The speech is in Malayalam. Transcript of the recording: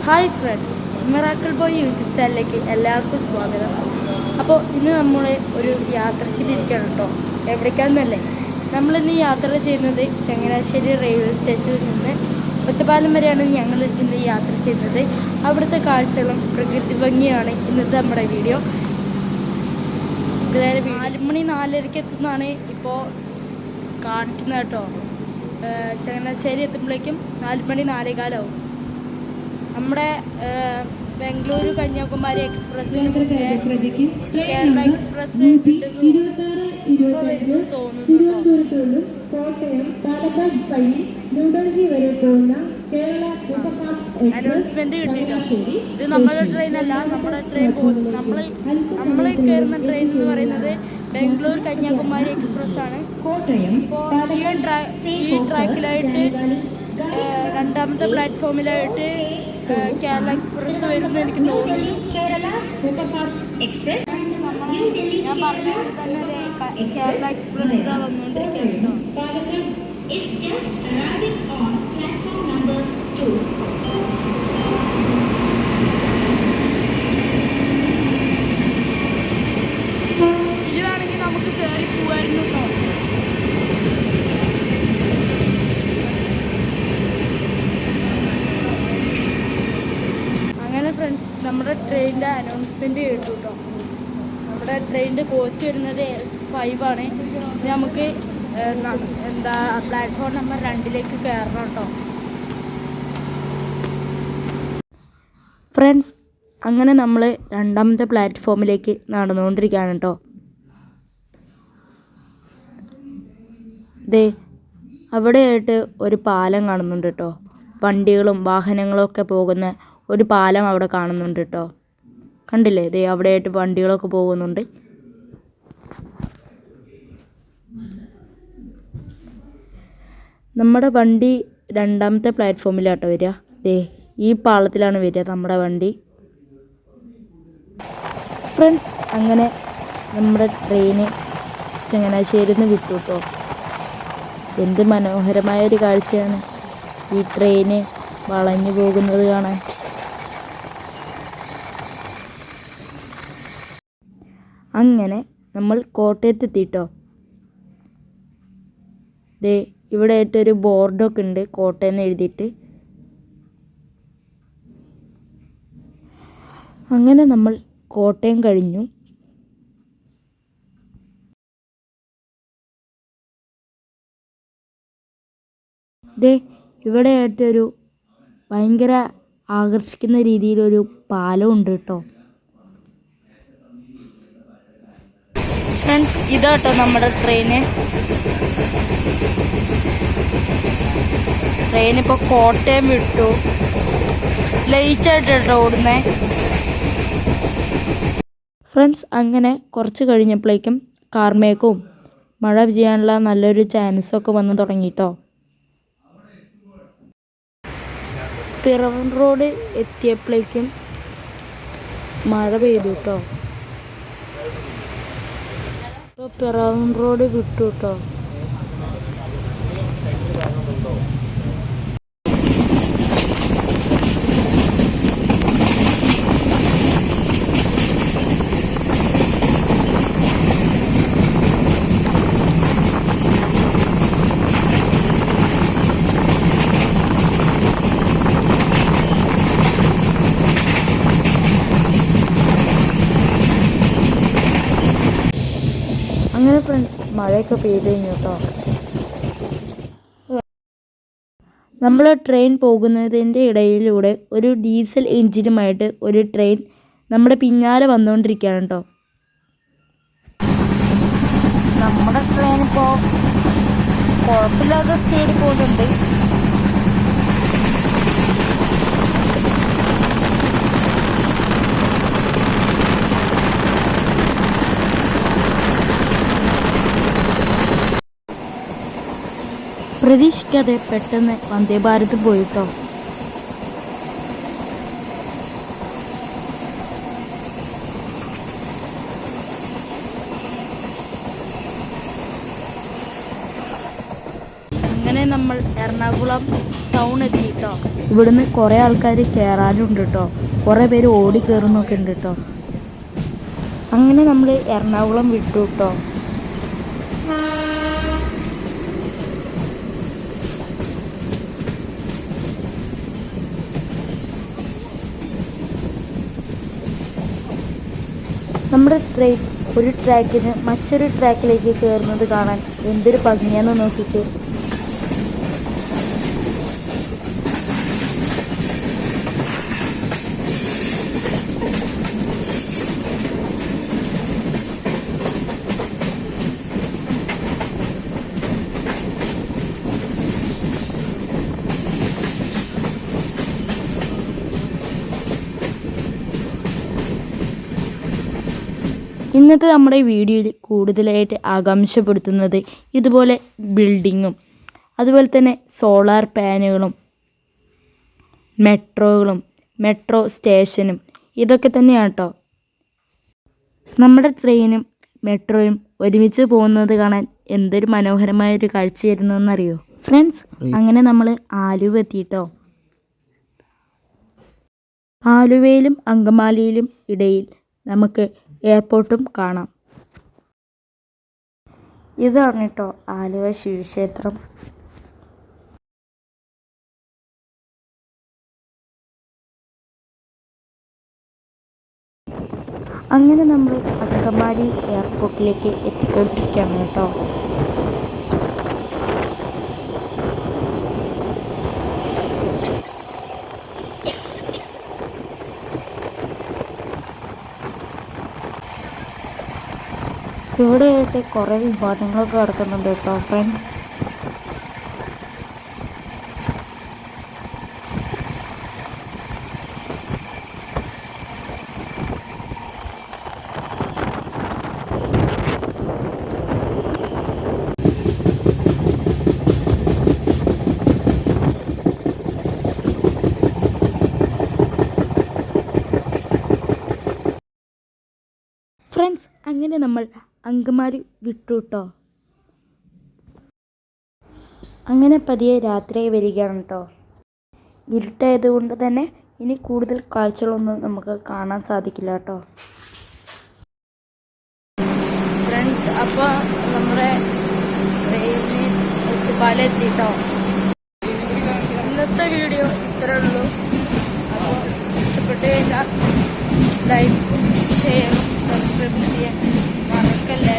Hi friends, miracle boy YouTube ചാനലിലേക്ക് എല്ലാവർക്കും സ്വാഗതം. അപ്പോൾ ഇന്ന് നമ്മൾ ഒരു യാത്രയ്ക്ക് തിരിക്കണം കേട്ടോ. എവിടേക്കാണെന്നല്ലേ, നമ്മളിന്ന് യാത്ര ചെയ്യുന്നത് ചങ്ങനാശ്ശേരി റെയിൽവേ സ്റ്റേഷനിൽ നിന്ന് ഒറ്റപ്പാലം വരെയാണ് ഞങ്ങൾ ഇന്ന് യാത്ര ചെയ്യുന്നത്. അവിടുത്തെ കാഴ്ചകളും പ്രകൃതി ഭംഗിയാണ് ഇന്നത്തെ നമ്മുടെ വീഡിയോ. 4 മണി 4:30 എത്തുന്നതാണ് ഇപ്പോൾ കാണിക്കുന്നത് കേട്ടോ. ചങ്ങനാശ്ശേരി എത്തുമ്പോഴേക്കും 4 മണി 4:15 നമ്മുടെ ബാംഗ്ലൂർ കന്യാകുമാരി എക്സ്പ്രസ്സിന് മുന്നേ കേരള എക്സ്പ്രസ് തിരുവനന്തപുരത്തോടും കോട്ടയം പാലക്കാട് വഴി ന്യൂഡൽഹി വരെ പോകുന്ന കേരള സൂപ്പർഫാസ്റ്റ് അനൗൺസ്മെന്റ് കിട്ടിയിട്ടോ. ഇത് നമ്മുടെ ട്രെയിനല്ല, നമ്മുടെ ട്രെയിൻ നമ്മൾ കയറുന്ന ട്രെയിൻ എന്ന് പറയുന്നത് ബാംഗ്ലൂർ കന്യാകുമാരി എക്സ്പ്രസ് ആണ്. ഇപ്പോൾ ഈ ട്രാക്കിലായിട്ട് രണ്ടാമത്തെ പ്ലാറ്റ്ഫോമിലായിട്ട് കേരള എക്സ്പ്രസ് വരുമെന്ന് എനിക്ക് തോന്നുന്നു. ഞാൻ പറഞ്ഞ തന്നെ കേരള എക്സ്പ്രസ് ഇതാ വന്നുകൊണ്ടിരിക്കുന്നു. ഇതിലാണെങ്കിൽ നമുക്ക് കയറി പോകായിരുന്നു കേട്ടോ. ഫ്രണ്ട്സ്, നമ്മുടെ ട്രെയിനിൻ്റെ അനൗൺസ്മെൻറ്റ് കേട്ടു കേട്ടോ. നമ്മുടെ ട്രെയിനിൻ്റെ കോച്ച് വരുന്നത് S5 ആണ്. നമുക്ക് പ്ലാറ്റ്ഫോം നമ്പർ 2 കയറണം കേട്ടോ. ഫ്രണ്ട്സ്, അങ്ങനെ നമ്മൾ രണ്ടാമത്തെ പ്ലാറ്റ്ഫോമിലേക്ക് നടന്നുകൊണ്ടിരിക്കുകയാണ് കേട്ടോ. ദേ അവിടെയായിട്ട് ഒരു പാലം കാണുന്നുണ്ട് കേട്ടോ. വണ്ടികളും വാഹനങ്ങളും ഒക്കെ പോകുന്ന ഒരു പാലം അവിടെ കാണുന്നുണ്ട് കേട്ടോ. കണ്ടില്ലേ, ദേ അവിടെയായിട്ട് വണ്ടികളൊക്കെ പോകുന്നുണ്ട്. നമ്മുടെ വണ്ടി രണ്ടാമത്തെ പ്ലാറ്റ്ഫോമിലാട്ടോ വരിക. ദേ ഈ പാളത്തിലാണ് വരിക നമ്മുടെ വണ്ടി. ഫ്രണ്ട്സ്, അങ്ങനെ നമ്മുടെ ട്രെയിന് ചങ്ങനാശ്ശേരിയിൽ നിന്ന് വിട്ടു കേട്ടോ. എന്ത് മനോഹരമായൊരു കാഴ്ചയാണ് ഈ ട്രെയിന് വളഞ്ഞു പോകുന്നത് കാണാൻ. അങ്ങനെ നമ്മൾ കോട്ടയത്തെത്തിട്ടോ. ദേ ഇവിടെ ആയിട്ടൊരു ബോർഡൊക്കെ ഉണ്ട് കോട്ടയം എന്ന് എഴുതിയിട്ട്. അങ്ങനെ നമ്മൾ കോട്ടയം കഴിഞ്ഞു. ദേ ഇവിടെ ആയിട്ടൊരു ഭയങ്കര ആകർഷിക്കുന്ന രീതിയിലൊരു പാലം ഉണ്ട് കേട്ടോ. ഫ്രണ്ട്സ്, ഇതാട്ടോ നമ്മുടെ ട്രെയിനിപ്പോൾ കോട്ടയം വിട്ടു. ലേറ്റായിട്ട് കേട്ടോ ഓടുന്നേ. ഫ്രണ്ട്സ്, അങ്ങനെ കുറച്ച് കഴിഞ്ഞപ്പോഴേക്കും കാർമേഘവും മഴ ചെയ്യാനുള്ള നല്ലൊരു ചാൻസൊക്കെ വന്ന് തുടങ്ങിട്ടോ. പിറവം റോഡ് എത്തിയപ്പോഴേക്കും മഴ പെയ്തു കേട്ടോ. ഇപ്പോൾ പിറവം റോഡ് വിട്ടു കേട്ടോ. അങ്ങനെ ഫ്രണ്ട്സ്, മഴയൊക്കെ പെയ്ത് കഴിഞ്ഞു കേട്ടോ. നമ്മൾ ട്രെയിൻ പോകുന്നതിൻ്റെ ഇടയിലൂടെ ഒരു ഡീസൽ എൻജിനുമായിട്ട് ഒരു ട്രെയിൻ നമ്മുടെ പിന്നാലെ വന്നുകൊണ്ടിരിക്കുകയാണ് കേട്ടോ. നമ്മുടെ ട്രെയിൻ ഇപ്പോൾ കുഴപ്പമില്ലാത്ത സ്പീഡിൽ പോകുന്നുണ്ട്. പ്രതീക്ഷിക്കാതെ പെട്ടെന്ന് വന്ദേ ഭാരത് പോയിട്ടോ. അങ്ങനെ നമ്മൾ എറണാകുളം ടൗൺ എത്തി കേട്ടോ. ഇവിടുന്ന് കുറേ ആൾക്കാർ കയറാനുണ്ട് കേട്ടോ. കുറേ പേര് ഓടി കയറുന്നൊക്കെ ഉണ്ട് കേട്ടോ. അങ്ങനെ നമ്മൾ എറണാകുളം വിട്ടു കേട്ടോ. നമ്മുടെ ട്രെയിൻ ഒരു ട്രാക്കിന് മറ്റൊരു ട്രാക്കിലേക്ക് കയറുന്നത് കാണാൻ എന്തൊരു ഭംഗിയാന്ന് നോക്കിയിട്ട്. ഇന്നത്തെ നമ്മുടെ വീഡിയോയിൽ കൂടുതലായിട്ട് ആകാംക്ഷപ്പെടുത്തുന്നത് ഇതുപോലെ ബിൽഡിങ്ങും അതുപോലെ തന്നെ സോളാർ പാനുകളും മെട്രോ സ്റ്റേഷനും ഇതൊക്കെ തന്നെയാണ് കേട്ടോ. നമ്മുടെ ട്രെയിനും മെട്രോയും ഒരുമിച്ച് പോകുന്നത് കാണാൻ എന്തൊരു മനോഹരമായൊരു കാഴ്ചയായിരുന്നു എന്നറിയോ ഫ്രണ്ട്സ്. അങ്ങനെ നമ്മൾ ആലുവ എത്തിയിട്ടോ. ആലുവയിലും അങ്കമാലിയിലും ഇടയിൽ നമുക്ക് എയർപോർട്ടും കാണാം. ഇതാണ് കേട്ടോ ആലുവ ശിവക്ഷേത്രം. അങ്ങനെ നമ്മൾ അങ്കമാലി എയർപോർട്ടിലേക്ക് എത്തിക്കൊണ്ടിരിക്കുകയാണ് കേട്ടോ. ഇവിടെയായിട്ട് കുറേ വിമാനങ്ങളൊക്കെ കിടക്കുന്നുണ്ട് കേട്ടോ ഫ്രണ്ട്സ്. ഫ്രണ്ട്സ് അങ്ങനെ നമ്മൾ അങ്കമാലി വിട്ടു കേട്ടോ. അങ്ങനെ പതിയെ രാത്രി വരികയാണ് കേട്ടോ. ഇരുട്ടായതുകൊണ്ട് തന്നെ ഇനി കൂടുതൽ കാഴ്ചകളൊന്നും നമുക്ക് കാണാൻ സാധിക്കില്ല കേട്ടോ. ഫ്രണ്ട്സ് അപ്പോൾ നമ്മുടെ ട്രെയിനിൽ ഒറ്റപ്പാലം എത്തിട്ടോ. ഇന്നത്തെ വീഡിയോ ഇത്രേ ഉള്ളൂ. അപ്പോൾ ഇഷ്ടപ്പെട്ട് കഴിഞ്ഞാൽ ലൈക്കും ഷെയറും സബ്സ്ക്രൈബ് ചെയ്യാൻ മറക്കല്ലേ.